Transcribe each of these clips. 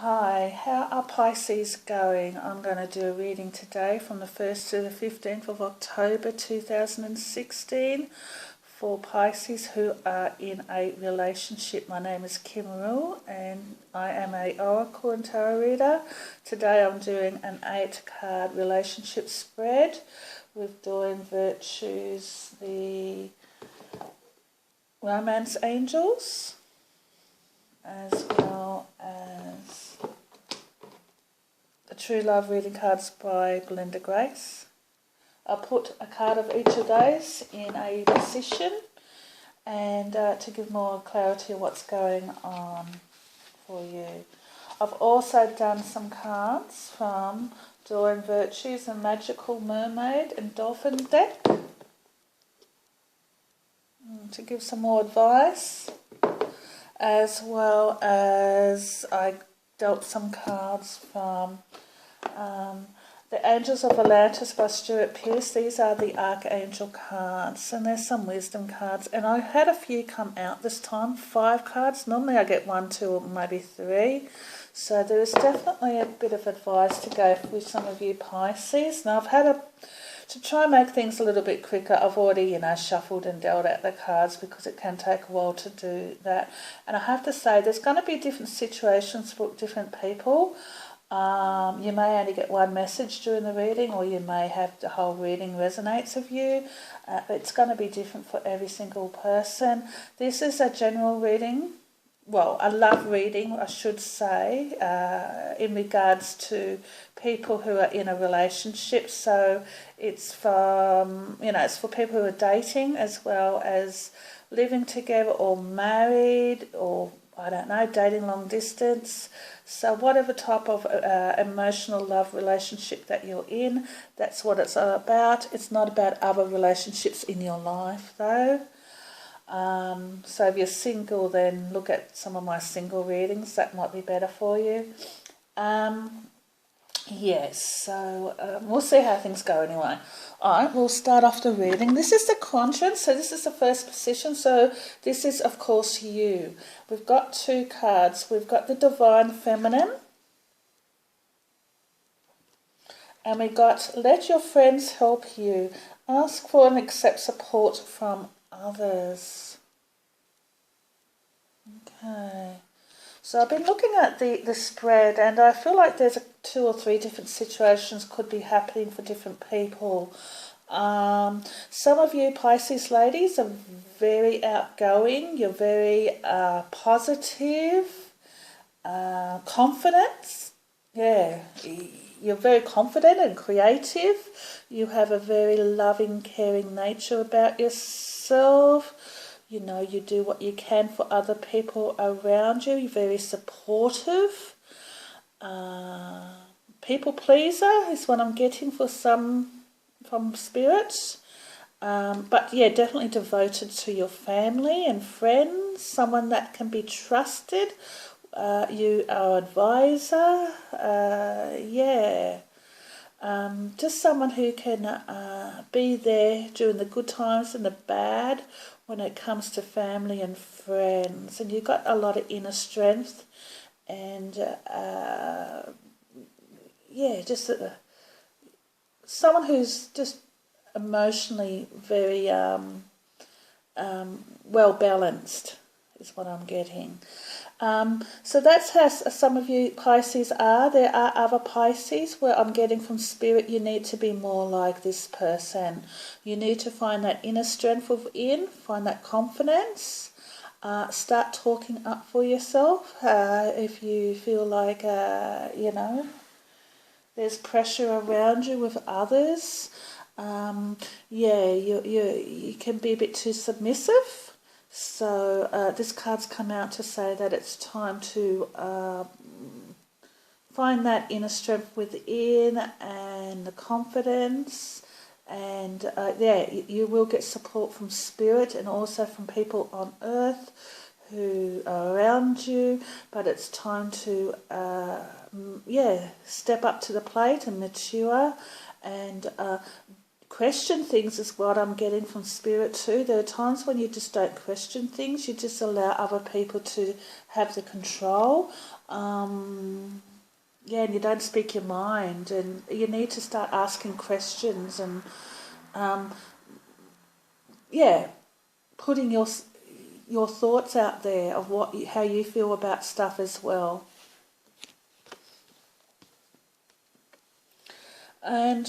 Hi, how are Pisces going? I'm going to do a reading today from the 1st to the 15th of October 2016 for Pisces who are in a relationship. My name is Kim Rule and I am a Oracle and Tarot reader. Today I'm doing an 8-card relationship spread with Doing Virtues, the Romance Angels, as well as the True Love reading cards by Belinda Grace. I'll put a card of each of those in a position and to give more clarity of what's going on for you. I've also done some cards from Doing Virtues, a Magical Mermaid and Dolphin deck to give some more advice, as well as I dealt some cards from The Angels of Atlantis by Stuart Pearce. These are the Archangel cards, and there's some wisdom cards. And I had a few come out this time, 5 cards. Normally I get 1, 2, or maybe 3. So there is definitely a bit of advice to go with some of you Pisces. Now I've had to try and make things a little bit quicker, I've already, shuffled and dealt out the cards because it can take a while to do that. And I have to say, there's going to be different situations for different people. You may only get one message during the reading, or you may have the whole reading resonates with you. It's going to be different for every single person. This is a general reading. Well, a love reading, I should say, in regards to people who are in a relationship. So it's from, it's for people who are dating as well as living together or married or, I don't know, dating long distance. So whatever type of emotional love relationship that you're in, that's what it's all about. It's not about other relationships in your life, though. So if you're single, then look at some of my single readings. That might be better for you. Yes, so we'll see how things go anyway. Alright, we'll start off the reading. This is the Conscience, so this is the first position. So this is, of course, you. We've got 2 cards. We've got the Divine Feminine. And we got Let Your Friends Help You. Ask for and accept support from others. Okay. So I've been looking at the spread, and I feel like there's 2 or 3 different situations could be happening for different people. Some of you Pisces ladies are very outgoing. You're very positive, confident. Yeah, you're very confident and creative. You have a very loving, caring nature about yourself. You do what you can for other people around you. You're very supportive. People pleaser is what I'm getting for some from spirits. But yeah, definitely devoted to your family and friends. Someone that can be trusted. You are an advisor. Just someone who can be there during the good times and the bad when it comes to family and friends. And you've got a lot of inner strength and just someone who's just emotionally very well balanced is what I'm getting. So that's how some of you Pisces are. There are other Pisces where I'm getting from Spirit, you need to be more like this person. You need to find that inner strength within, find that confidence. Start talking up for yourself if you feel like, there's pressure around you with others. You can be a bit too submissive. So this card's come out to say that it's time to find that inner strength within and the confidence. And you will get support from Spirit and also from people on Earth who are around you. But it's time to, step up to the plate and mature and question things is what I'm getting from Spirit too. There are times when you just don't question things. You just allow other people to have the control. Yeah, and you don't speak your mind, and you need to start asking questions and, yeah, putting your thoughts out there of how you feel about stuff as well. And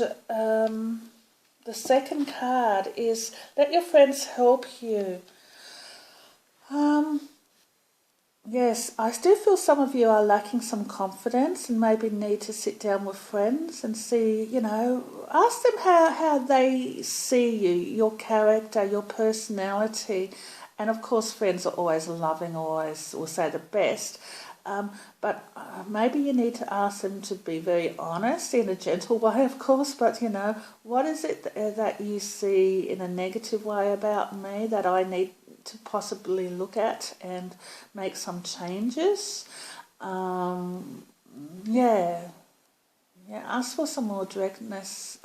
the second card is let your friends help you. Yes, I still feel some of you are lacking some confidence and maybe need to sit down with friends and see, ask them how they see you, your character, your personality. And of course, friends are always loving, always will say the best. But maybe you need to ask them to be very honest in a gentle way, of course. But, what is it that you see in a negative way about me that I need to possibly look at and make some changes? Ask for some more directness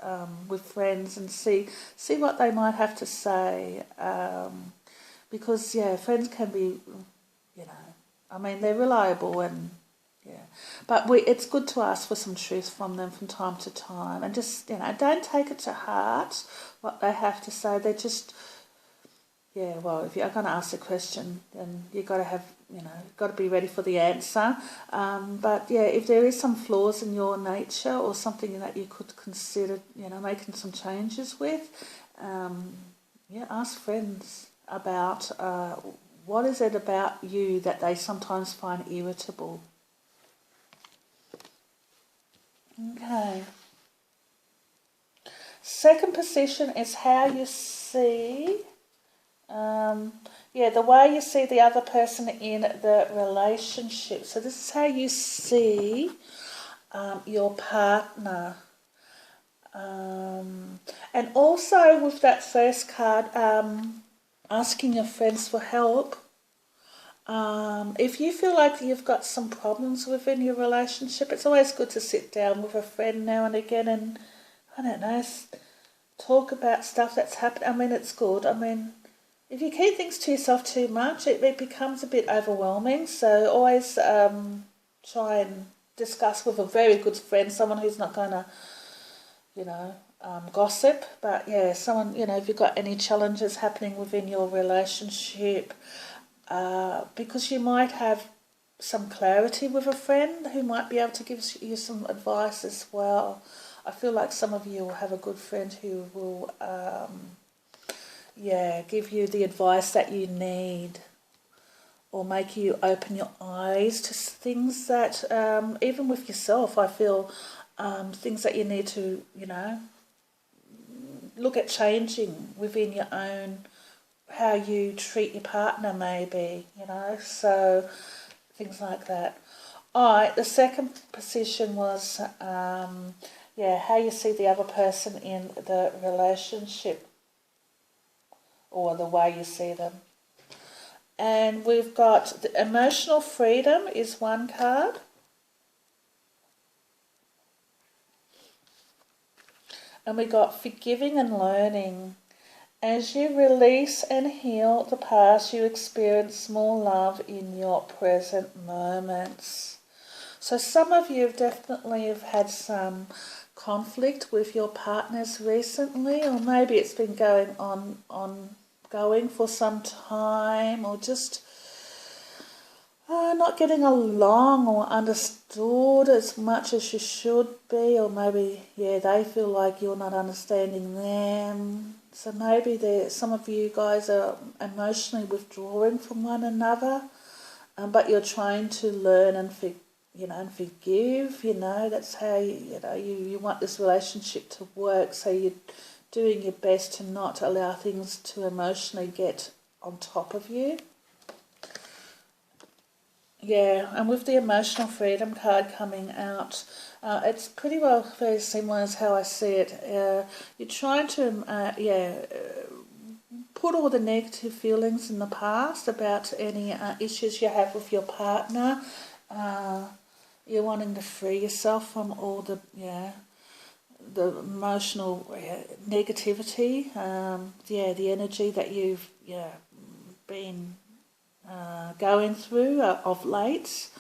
with friends and see what they might have to say. Because, friends can be, they're reliable and, but it's good to ask for some truth from them from time to time and just, don't take it to heart what they have to say. They're just, if you're going to ask a question, then you've got to have, got to be ready for the answer. But if there is some flaws in your nature or something that you could consider, making some changes with, ask friends about what is it about you that they sometimes find irritable. Okay. Second position is how you see, the way you see the other person in the relationship. So this is how you see your partner. And also with that first card, asking your friends for help. If you feel like you've got some problems within your relationship, it's always good to sit down with a friend now and again and, talk about stuff that's happened. It's good. If you keep things to yourself too much, it becomes a bit overwhelming. So always try and discuss with a very good friend, someone who's not going to, gossip. But someone, if you've got any challenges happening within your relationship, because you might have some clarity with a friend who might be able to give you some advice as well. I feel like some of you will have a good friend who will, give you the advice that you need or make you open your eyes to things that, even with yourself, I feel things that you need to, look at changing within your own, how you treat your partner maybe, so things like that. Alright, the second position was, how you see the other person in the relationship or the way you see them. And we've got the emotional freedom is one card. And we got forgiving and learning. As you release and heal the past, you experience more love in your present moments. So some of you definitely have had some conflict with your partners recently, or maybe it's been going ongoing for some time, or just not getting along or understood as much as you should be, or maybe they feel like you're not understanding them. So maybe some of you guys are emotionally withdrawing from one another, but you're trying to learn and forgive. That's how you want this relationship to work. So you're doing your best to not allow things to emotionally get on top of you. Yeah, and with the emotional freedom card coming out, it's pretty well very similar as how I see it. You're trying to, put all the negative feelings in the past about any issues you have with your partner. You're wanting to free yourself from all the the emotional negativity, the energy that you've been going through of late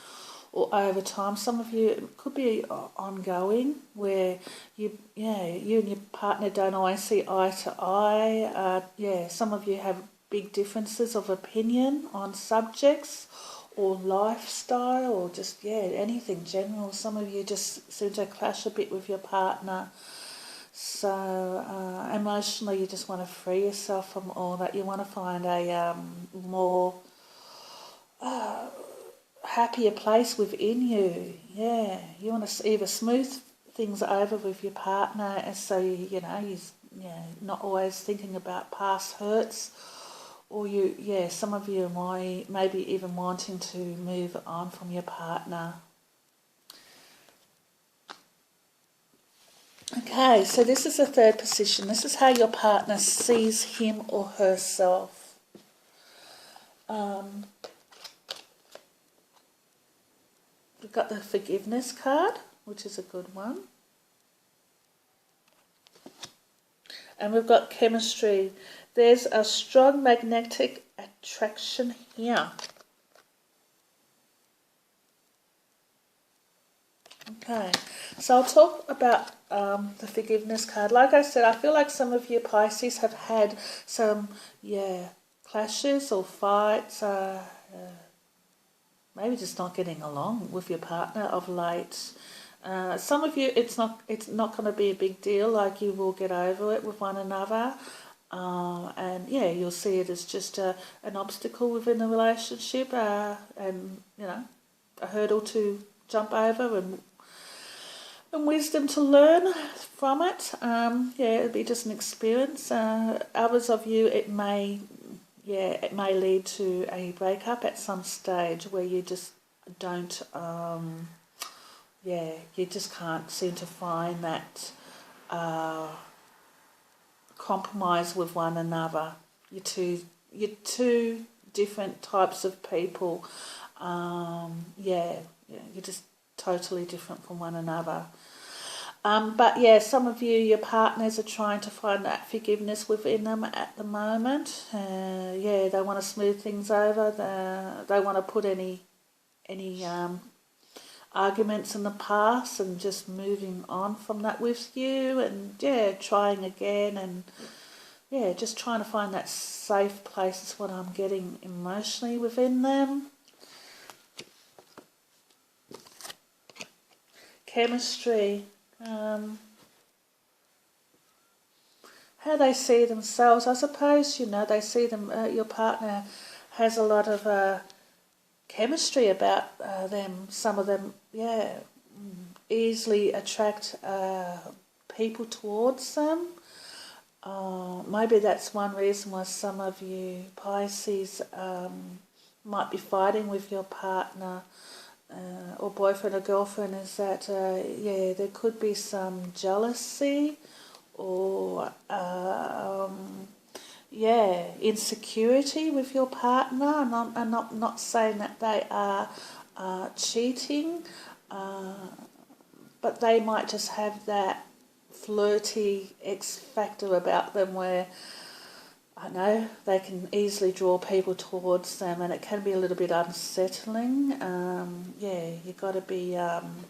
or over time. Some of you, it could be ongoing, where you and your partner don't always see eye to eye. Some of you have big differences of opinion on subjects or lifestyle or just anything general. Some of you just seem to clash a bit with your partner. So emotionally, you just want to free yourself from all that. You want to find a more happier place within you. Yeah, you want to either smooth things over with your partner, and so he's not always thinking about past hurts, or some of you might maybe even wanting to move on from your partner. Okay, so this is the third position. This is how your partner sees him or herself. We've got the forgiveness card, which is a good one. And we've got chemistry. There's a strong magnetic attraction here. Okay, so I'll talk about the forgiveness card. Like I said, I feel like some of you Pisces have had some, clashes or fights, maybe just not getting along with your partner of late. Some of you, it's not going to be a big deal. Like, you will get over it with one another, and you'll see it as just an obstacle within the relationship, and a hurdle to jump over, and wisdom to learn from it. It'll be just an experience. Others of you, it may lead to a breakup at some stage where you just don't, you just can't seem to find that compromise with one another. You're two different types of people. You're just totally different from one another. But some of you, your partners are trying to find that forgiveness within them at the moment. They want to smooth things over. They want to put any arguments in the past and just moving on from that with you, and trying again, and just trying to find that safe place is what I'm getting emotionally within them. Chemistry. How they see themselves. I suppose, they see them, your partner has a lot of chemistry about them. Some of them, easily attract people towards them. Maybe that's one reason why some of you Pisces might be fighting with your partner or boyfriend or girlfriend, is that there could be some jealousy or insecurity with your partner. And I'm not saying that they are cheating, but they might just have that flirty X factor about them where, I know, they can easily draw people towards them, and it can be a little bit unsettling. You've got to be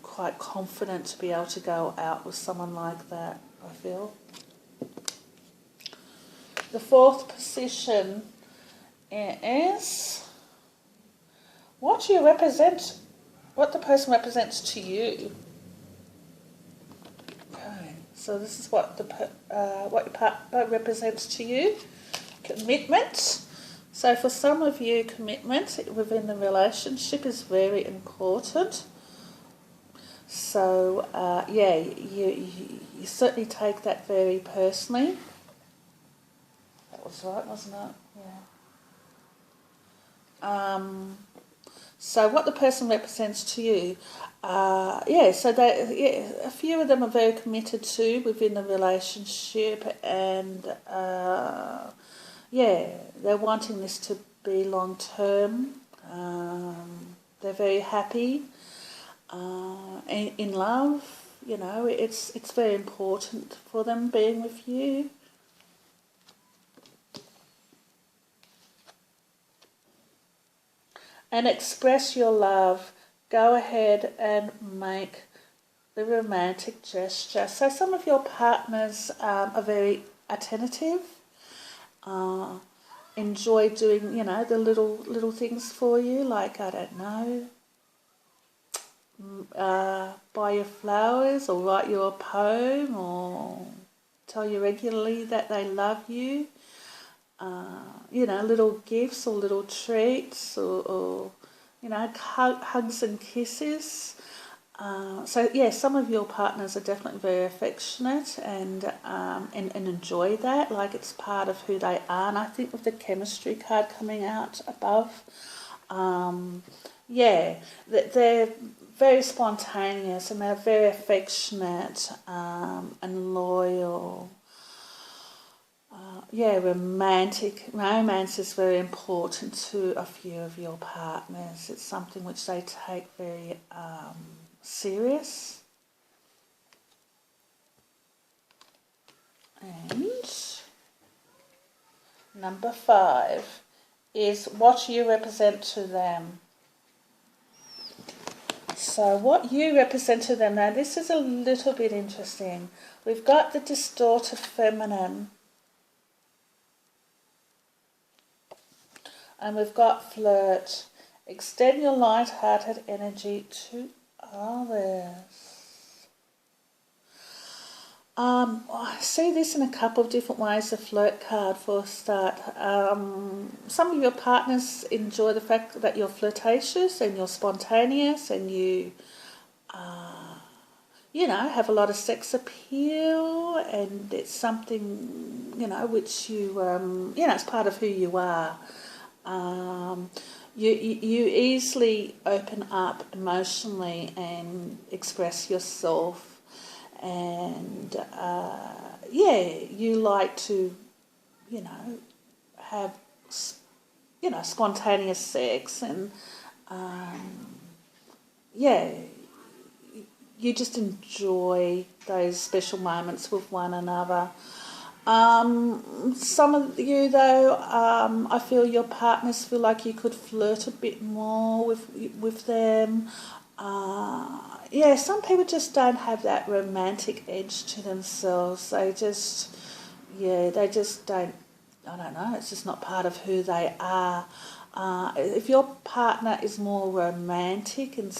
quite confident to be able to go out with someone like that, I feel. The fourth position is what the person represents to you. Okay, so this is what your partner represents to you. Commitment. So for some of you, commitment within the relationship is very important. So you certainly take that very personally. That was right, wasn't it? Yeah. So what the person represents to you, so a few of them are very committed to within the relationship, and they're wanting this to be long term. They're very happy in love. you know, it's very important for them being with you. And express your love. Go ahead and make the romantic gesture. So some of your partners are very attentive, enjoy doing, you know, the little things for you, like, I don't know, buy you flowers or write you a poem or tell you regularly that they love you. You know, little gifts or little treats or you know, hugs and kisses. So yeah, some of your partners are definitely very affectionate and enjoy that, like it's part of who they are. And I think with the chemistry card coming out above, yeah, they're very spontaneous and they're very affectionate and loyal. Yeah, romance is very important to a few of your partners. It's something which they take very serious. And number 5 is what you represent to them. So what you represent to them, now this is a little bit interesting. We've got the distorted feminine. And we've got flirt. Extend your light-hearted energy to others. I see this in a couple of different ways, the flirt card for a start. Some of your partners enjoy the fact that you're flirtatious and you're spontaneous and you, you know, have a lot of sex appeal, and it's something, you know, which you, you know, it's part of who you are. You easily open up emotionally and express yourself, and yeah, you like to, you know, have, you know, spontaneous sex, and yeah, you just enjoy those special moments with one another. Some of you, though, I feel your partners feel like you could flirt a bit more with them. Yeah, some people just don't have that romantic edge to themselves. They just, yeah, they just don't, I don't know, it's just not part of who they are. If your partner is more romantic and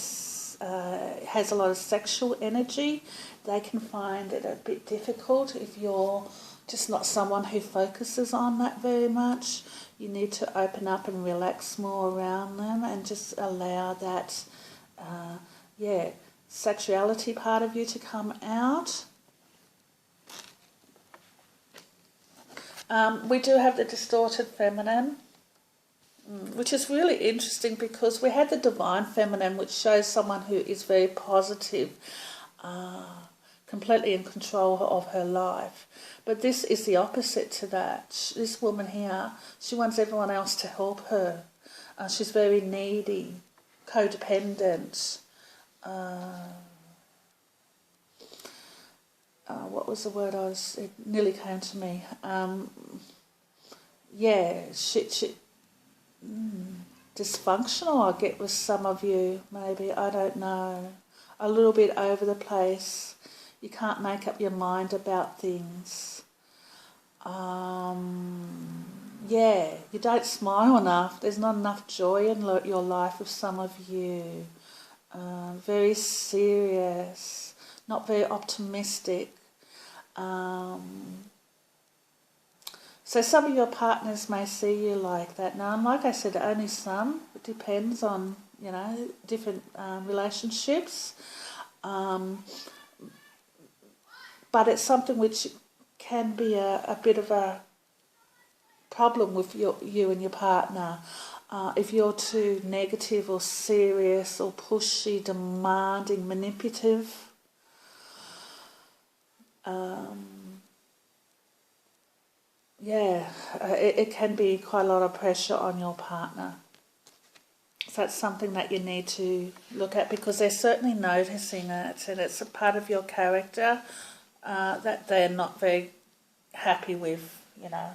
has a lot of sexual energy, they can find it a bit difficult. If you're just not someone who focuses on that very much, you need to open up and relax more around them and just allow that, yeah, sexuality part of you to come out. We do have the distorted feminine, which is really interesting because we had the divine feminine, which shows someone who is very positive, completely in control of her life. But this is the opposite to that. This woman here, she wants everyone else to help her. She's very needy, codependent. What was the word it nearly came to me. Yeah, dysfunctional, I get with some of you, maybe, I don't know. A little bit over the place. You can't make up your mind about things. Yeah, you don't smile enough. There's not enough joy in your life with some of you. Very serious, not very optimistic. So some of your partners may see you like that. Now, and like I said, only some. It depends on, you know, different relationships. But it's something which can be a bit of a problem with you and your partner. If you're too negative or serious or pushy, demanding, manipulative, yeah, it can be quite a lot of pressure on your partner. So it's something that you need to look at, because they're certainly noticing it, and it's a part of your character that they're not very happy with, you know.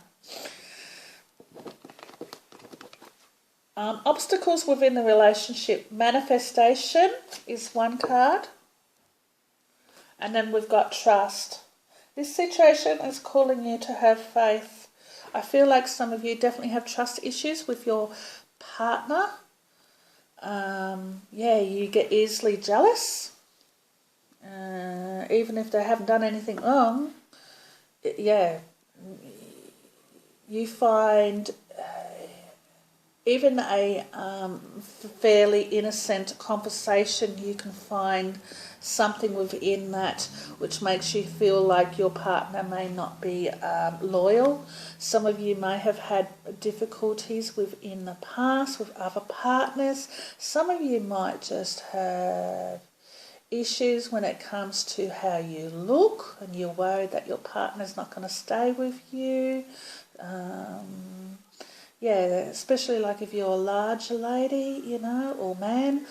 Obstacles within the relationship. Manifestation is one card. And then we've got trust. This situation is calling you to have faith. I feel like some of you definitely have trust issues with your partner. Yeah, you get easily jealous. Even if they haven't done anything wrong. Yeah, you find even a fairly innocent conversation, you can find something within that which makes you feel like your partner may not be loyal. Some of you may have had difficulties within the past with other partners. Some of you might just have issues when it comes to how you look, and you're worried that your partner's not going to stay with you. Yeah, especially like if you're a larger lady, you know, or man.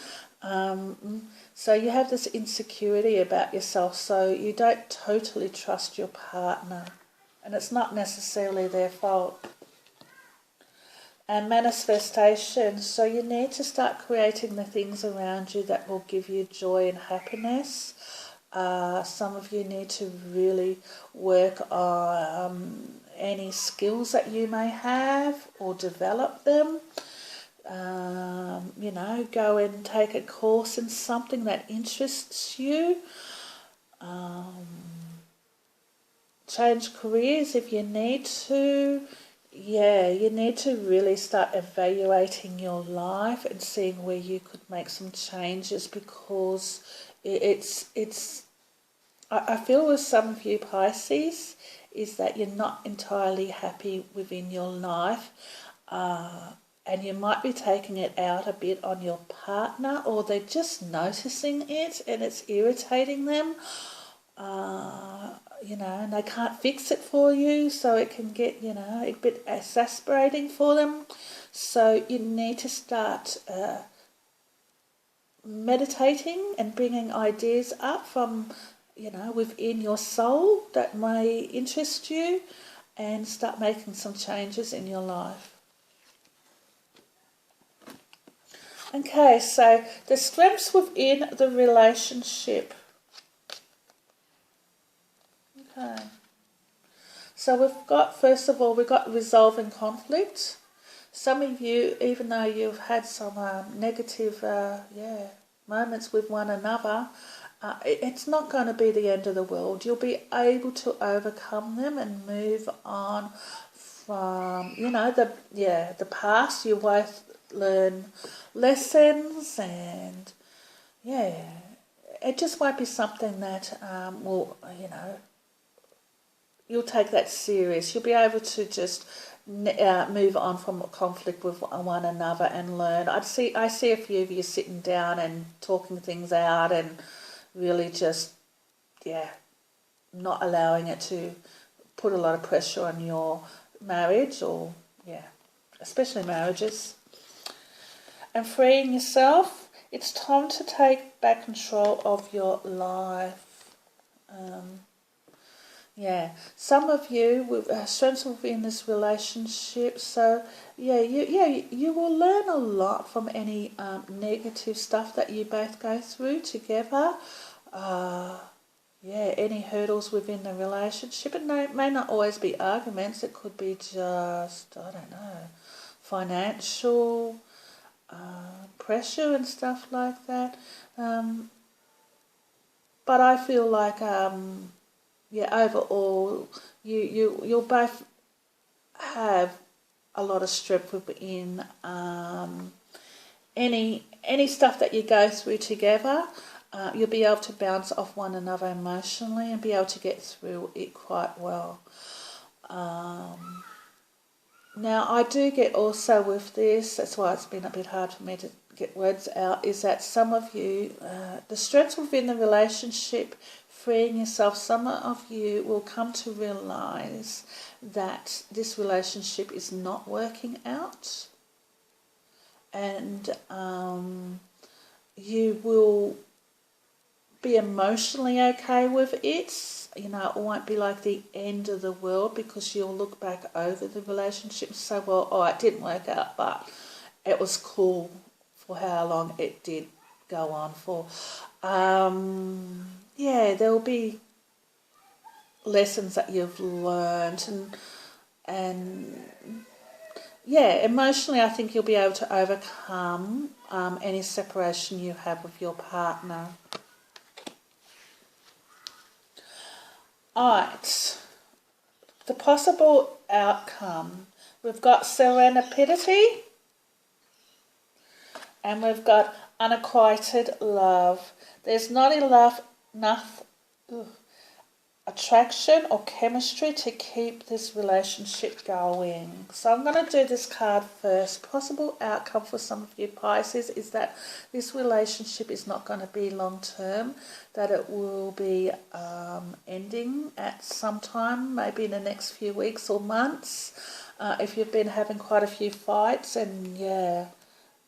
So you have this insecurity about yourself, so you don't totally trust your partner, and it's not necessarily their fault. And manifestation, so you need to start creating the things around you that will give you joy and happiness. Some of you need to really work on any skills that you may have or develop them. You know, go and take a course in something that interests you. Change careers if you need to. Yeah, you need to really start evaluating your life and seeing where you could make some changes, because I feel with some of you Pisces is that you're not entirely happy within your life, and you might be taking it out a bit on your partner, or they're just noticing it and it's irritating them. You know, and they can't fix it for you, so it can get, you know, a bit exasperating for them. So you need to start meditating and bringing ideas up from, you know, within your soul that may interest you, and start making some changes in your life. Okay, so the strengths within the relationship. Okay. So we've got, first of all, we've got resolving conflict. Some of you, even though you've had some negative moments with one another, it's not going to be the end of the world. You'll be able to overcome them and move on from, you know, the past. You both learn lessons, and yeah, it just won't be something that will, you know, you'll take that serious. You'll be able to just move on from a conflict with one another and learn. I see a few of you sitting down and talking things out, and really just, yeah, not allowing it to put a lot of pressure on your marriage, or, yeah, especially marriages. And freeing yourself. It's time to take back control of your life. Yeah, some of you with strengths within this relationship. So yeah, you will learn a lot from any negative stuff that you both go through together. Yeah, any hurdles within the relationship. It may not always be arguments. It could be just, I don't know, financial pressure and stuff like that. But I feel like yeah, overall, you'll both have a lot of strength within any stuff that you go through together. You'll be able to bounce off one another emotionally and be able to get through it quite well. Now, I do get also with this, that's why it's been a bit hard for me to get words out, is that some of you, the strengths within the relationship, freeing yourself, some of you will come to realise that this relationship is not working out, and you will be emotionally okay with it. You know, it won't be like the end of the world, because you'll look back over the relationship and say, well, oh, it didn't work out, but it was cool for how long it did go on for. Yeah, there'll be lessons that you've learned, and yeah, emotionally I think you'll be able to overcome any separation you have with your partner. Alright, the possible outcome. We've got serendipity, and we've got unrequited love. There's not enough attraction or chemistry to keep this relationship going. So I'm going to do this card first. Possible outcome for some of you Pisces is that this relationship is not going to be long term, that it will be ending at some time, maybe in the next few weeks or months. If you've been having quite a few fights, and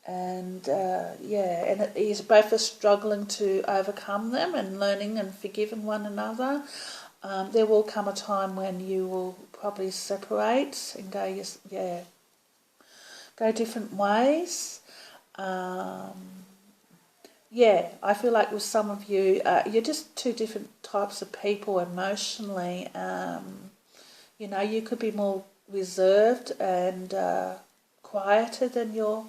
and you both are struggling to overcome them and learning and forgiving one another. There will come a time when you will probably separate and go different ways. I feel like with some of you, you're just two different types of people emotionally. You could be more reserved and quieter than your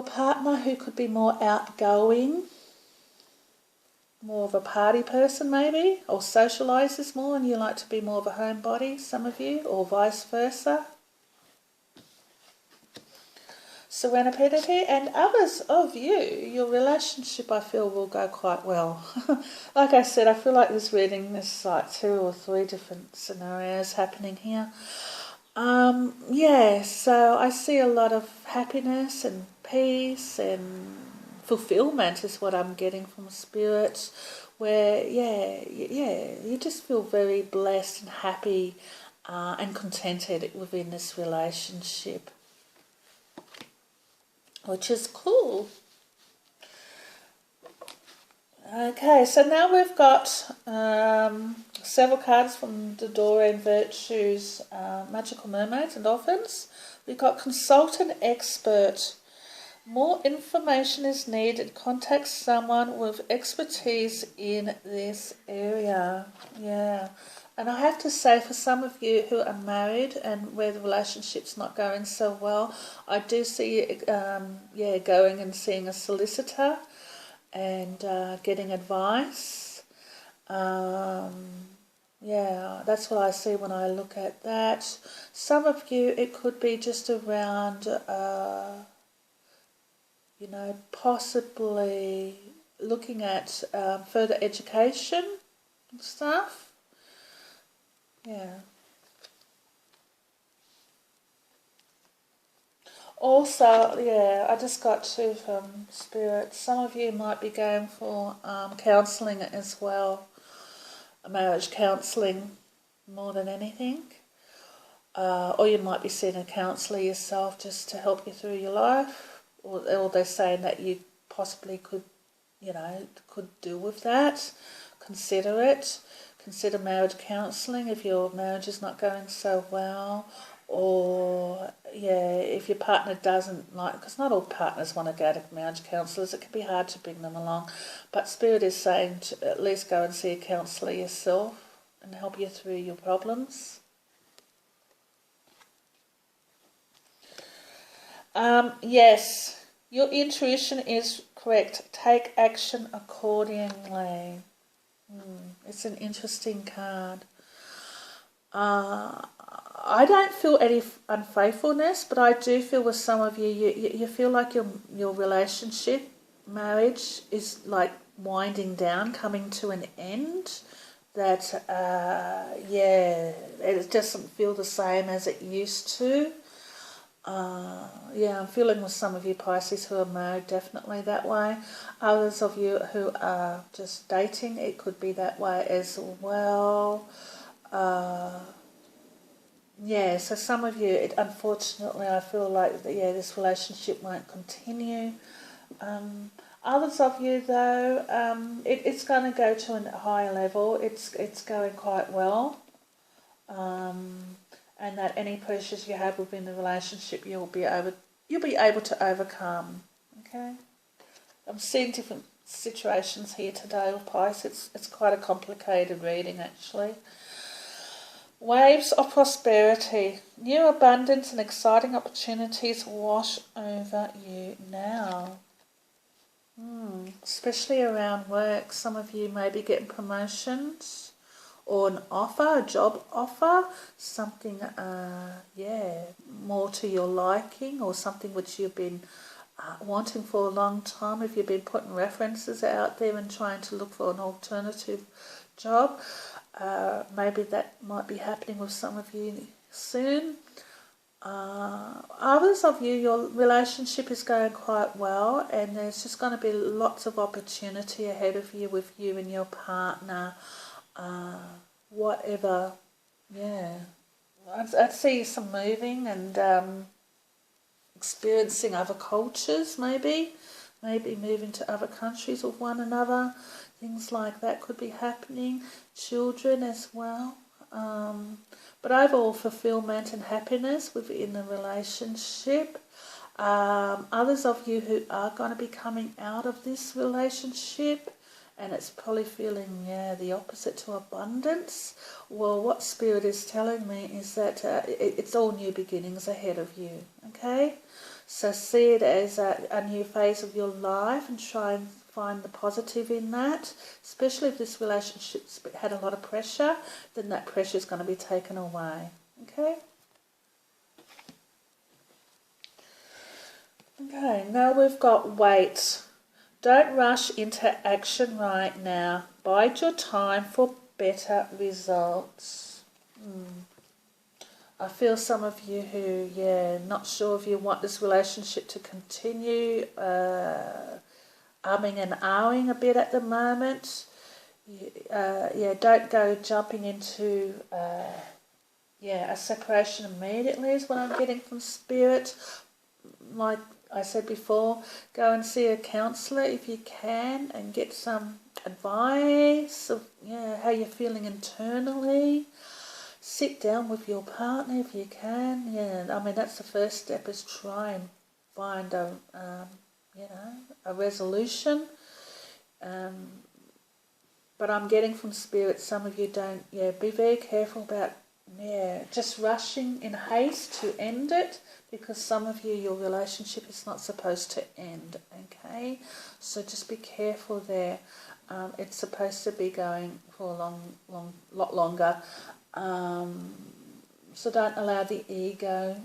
partner, who could be more outgoing, more of a party person maybe, or socialises more, and you like to be more of a homebody, some of you, or vice versa. Serendipity, and others of you, your relationship I feel will go quite well. Like I said, I feel like this reading is like 2 or 3 different scenarios happening here. So I see a lot of happiness and peace and fulfillment is what I'm getting from Spirit, where you just feel very blessed and happy and contented within this relationship, which is cool. Okay, so now we've got several cards from the Doreen Virtues, Magical Mermaids and Dolphins. We've got Consultant Expert. More information is needed. Contact someone with expertise in this area. Yeah. And I have to say, for some of you who are married and where the relationship's not going so well, I do see you going and seeing a solicitor and getting advice. That's what I see when I look at that. Some of you, it could be just around, possibly looking at further education and stuff. Yeah. Also, I just got 2 from Spirit. Some of you might be going for counselling as well, marriage counselling more than anything. Or you might be seeing a counsellor yourself just to help you through your life. Or they're saying that you possibly could do with that. Consider it. Consider marriage counselling if your marriage is not going so well. Or, if your partner doesn't like, because not all partners want to go to marriage counsellors, it can be hard to bring them along. But Spirit is saying to at least go and see a counsellor yourself and help you through your problems. Yes, your intuition is correct. Take action accordingly. It's an interesting card. I don't feel any unfaithfulness, but I do feel with some of you, you feel like your relationship, marriage is like winding down, coming to an end. That it doesn't feel the same as it used to. I'm feeling with some of you Pisces who are married, definitely that way. Others of you who are just dating, it could be that way as well. yeah, so some of you, unfortunately, I feel like this relationship won't continue. Um, Others of you, though, it's going to go to a higher level. It's going quite well, um, and that any pressures you have within the relationship, you'll be able to overcome. Okay, I'm seeing different situations here today with Pisces. It's quite a complicated reading, actually. Waves of prosperity, new abundance and exciting opportunities wash over you now. Especially around work, some of you may be getting promotions or an offer, a job offer, something, more to your liking, or something which you've been wanting for a long time. If you've been putting references out there and trying to look for an alternative job, maybe that might be happening with some of you soon. Others of you, your relationship is going quite well, and there's just going to be lots of opportunity ahead of you with you and your partner. Whatever, yeah. I'd see some moving and experiencing other cultures, maybe moving to other countries with one another. Things like that could be happening. Children as well. But overall fulfillment and happiness within the relationship. Others of you who are going to be coming out of this relationship, and it's probably feeling, the opposite to abundance. Well, what Spirit is telling me is that it's all new beginnings ahead of you, okay? So see it as a new phase of your life and try and find the positive in that. Especially if this relationship's had a lot of pressure, then that pressure is going to be taken away, okay? Okay, now we've got wait. Don't rush into action right now. Bide your time for better results. I feel some of you who, not sure if you want this relationship to continue, umming and ahhing a bit at the moment. Don't go jumping into, a separation immediately is what I'm getting from Spirit. Like I said before, go and see a counsellor if you can and get some advice of how you're feeling internally. Sit down with your partner if you can. That's the first step, is try and find a resolution. But I'm getting from Spirit, some of you don't, be very careful about, just rushing in haste to end it, because some of you, your relationship is not supposed to end, okay? So just be careful there. It's supposed to be going for a lot longer. So don't allow the ego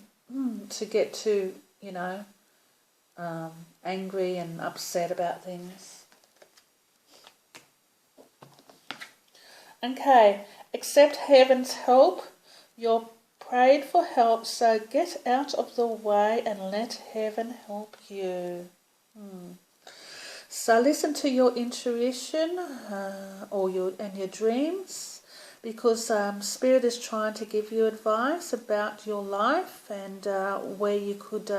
to get too, angry and upset about things. Okay, accept heaven's help. You're prayed for help, so get out of the way and let heaven help you. So listen to your intuition or your dreams, because Spirit is trying to give you advice about your life and where you could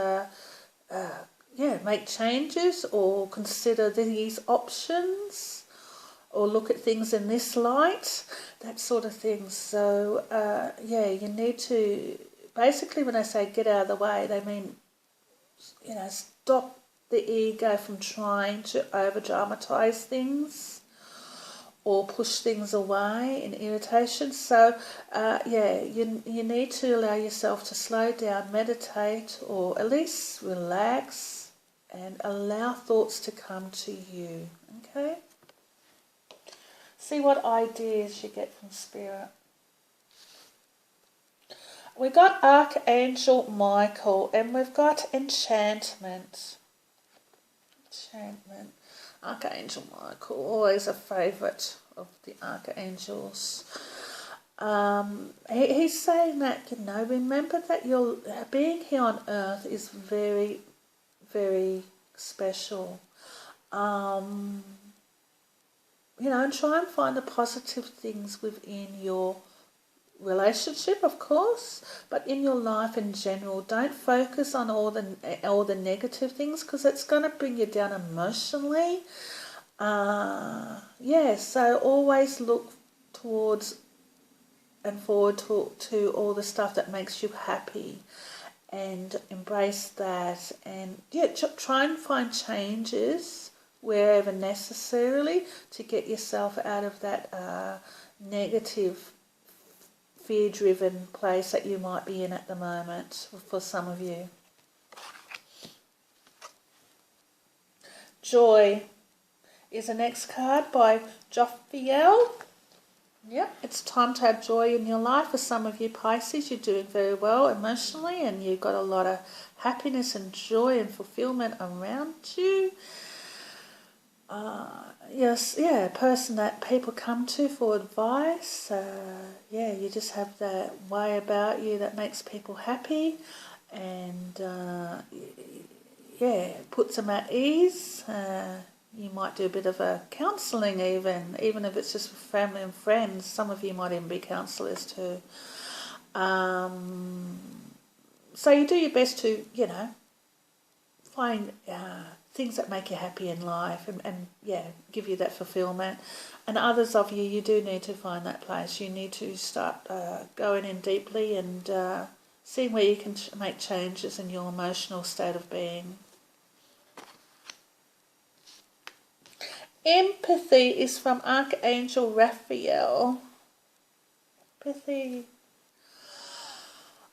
make changes or consider these options, or look at things in this light, that sort of thing. So, you need to, basically when I say get out of the way, they mean, stop the ego from trying to over-dramatise things or push things away in irritation. So, you need to allow yourself to slow down, meditate, or at least relax and allow thoughts to come to you, okay? See what ideas you get from Spirit. We got Archangel Michael, and we've got enchantment. Archangel Michael, always a favourite of the archangels. He's saying that, remember that your being here on earth is very, very special. And try and find the positive things within your relationship, of course, but in your life in general. Don't focus on all the negative things, because it's going to bring you down emotionally. So always look towards and forward to all the stuff that makes you happy, and embrace that, and try and find changes wherever necessarily to get yourself out of that negative, fear-driven place that you might be in at the moment for some of you. Joy is the next card by Jophiel. Yep, it's time to have joy in your life. For some of you Pisces, you're doing very well emotionally, and you've got a lot of happiness and joy and fulfillment around you. A person that people come to for advice. You just have that way about you that makes people happy, and puts them at ease. You might do a bit of a counselling even if it's just for family and friends. Some of you might even be counsellors too. So you do your best to, find things that make you happy in life and give you that fulfillment. And others of you, you do need to find that place. You need to start going in deeply and seeing where you can make changes in your emotional state of being. Empathy is from Archangel Raphael. Empathy.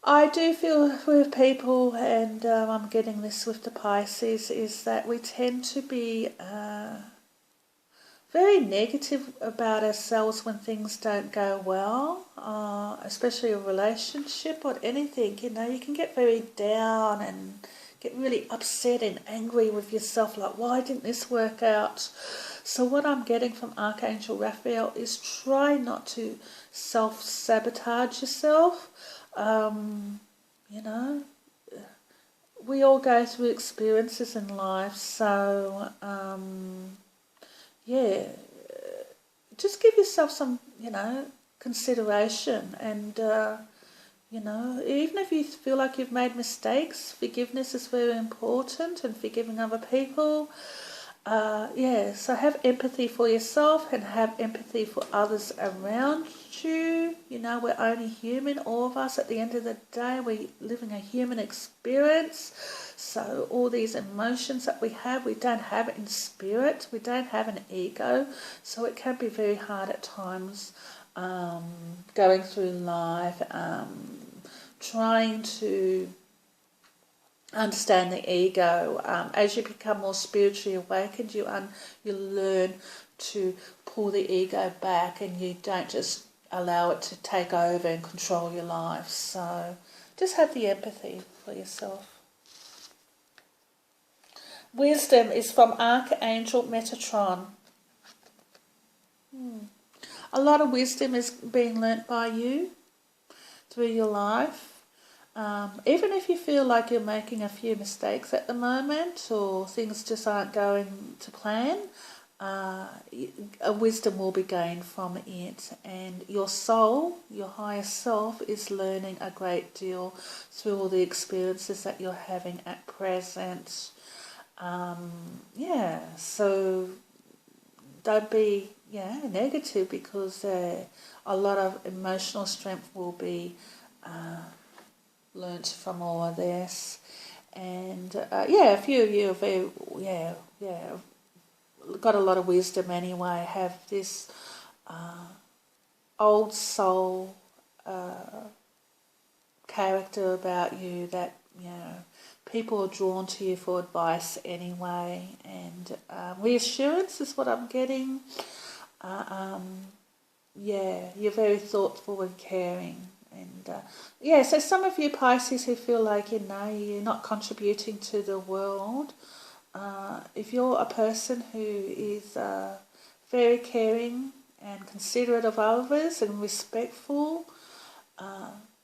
I do feel with people, and I'm getting this with the Pisces, is that we tend to be very negative about ourselves when things don't go well, especially a relationship or anything. You can get very down and get really upset and angry with yourself, like, why didn't this work out? So what I'm getting from Archangel Raphael is try not to self-sabotage yourself. We all go through experiences in life, so just give yourself some, consideration, and even if you feel like you've made mistakes, forgiveness is very important, and forgiving other people. So have empathy for yourself and have empathy for others around you. We're only human, all of us. At the end of the day, we're living a human experience. So all these emotions that we don't have it in spirit. We don't have an ego. So it can be very hard at times going through life, trying to understand the ego. As you become more spiritually awakened, you learn to pull the ego back, and you don't just allow it to take over and control your life. So just have the empathy for yourself. Wisdom is from Archangel Metatron. A lot of wisdom is being learnt by you through your life. Even if you feel like you're making a few mistakes at the moment, or things just aren't going to plan, a wisdom will be gained from it, and your soul, your higher self, is learning a great deal through all the experiences that you're having at present. So don't be negative, because a lot of emotional strength will be learnt from all of this. And a few of you are very got a lot of wisdom anyway, have this old soul character about you that people are drawn to you for advice anyway, and reassurance is what I'm getting. You're very thoughtful and caring. And so some of you Pisces who feel like you're not contributing to the world, if you're a person who is very caring and considerate of others and respectful,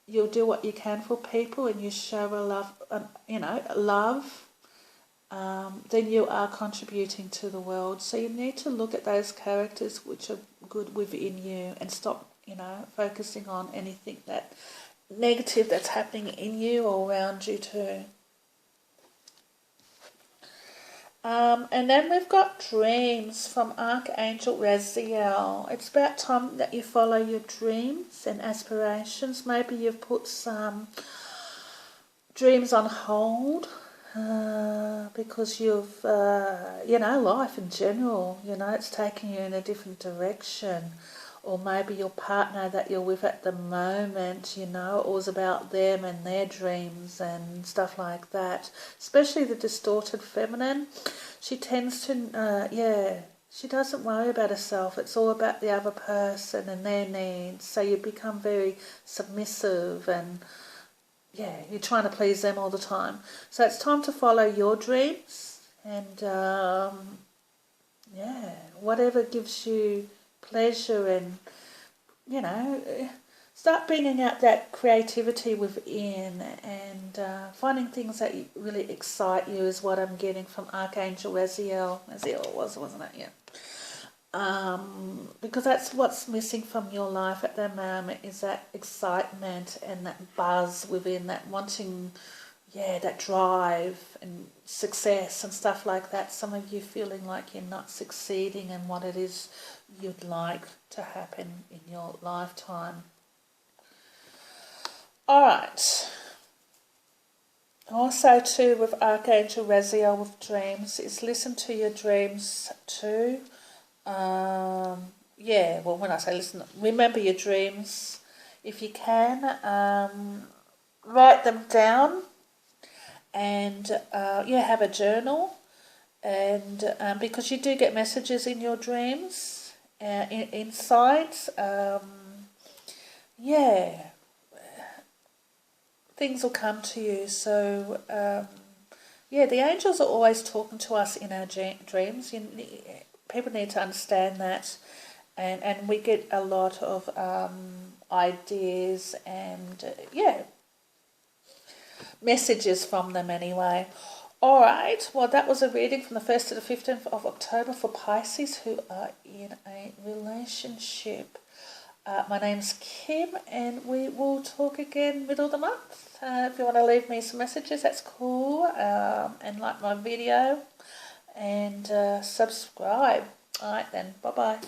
you'll do what you can for people, and you show love, then you are contributing to the world. So you need to look at those characters which are good within you, and stop, you know, focusing on anything that negative that's happening in you or around you too. And then we've got dreams from Archangel Raziel. It's about time that you follow your dreams and aspirations. Maybe you've put some dreams on hold because you've, you know, life in general, you know, it's taking you in a different direction. Or maybe your partner that you're with at the moment, you know, it was about them and their dreams and stuff like that. Especially the distorted feminine. She tends to, she doesn't worry about herself. It's all about the other person and their needs. So you become very submissive and, yeah, you're trying to please them all the time. So it's time to follow your dreams and, whatever gives you pleasure, and, you know, start bringing out that creativity within, and finding things that really excite you is what I'm getting from Archangel Raziel. Raziel it was, wasn't it? Yeah. Because that's what's missing from your life at the moment, is that excitement and that buzz within, that wanting, that drive and success and stuff like that. Some of you feeling like you're not succeeding in what it is you'd like to happen in your lifetime. Alright. Also too, with Archangel Raziel with dreams, is listen to your dreams too. Well, when I say listen, remember your dreams if you can. Write them down, and have a journal, and because you do get messages in your dreams, insights, things will come to you. So the angels are always talking to us in our dreams. People need to understand that, and we get a lot of ideas and messages from them anyway. Alright, well that was a reading from the 1st to the 15th of October for Pisces who are in a relationship. My name's Kim, and we will talk again middle of the month. If you want to leave me some messages, that's cool, and like my video, and subscribe. Alright then, bye bye.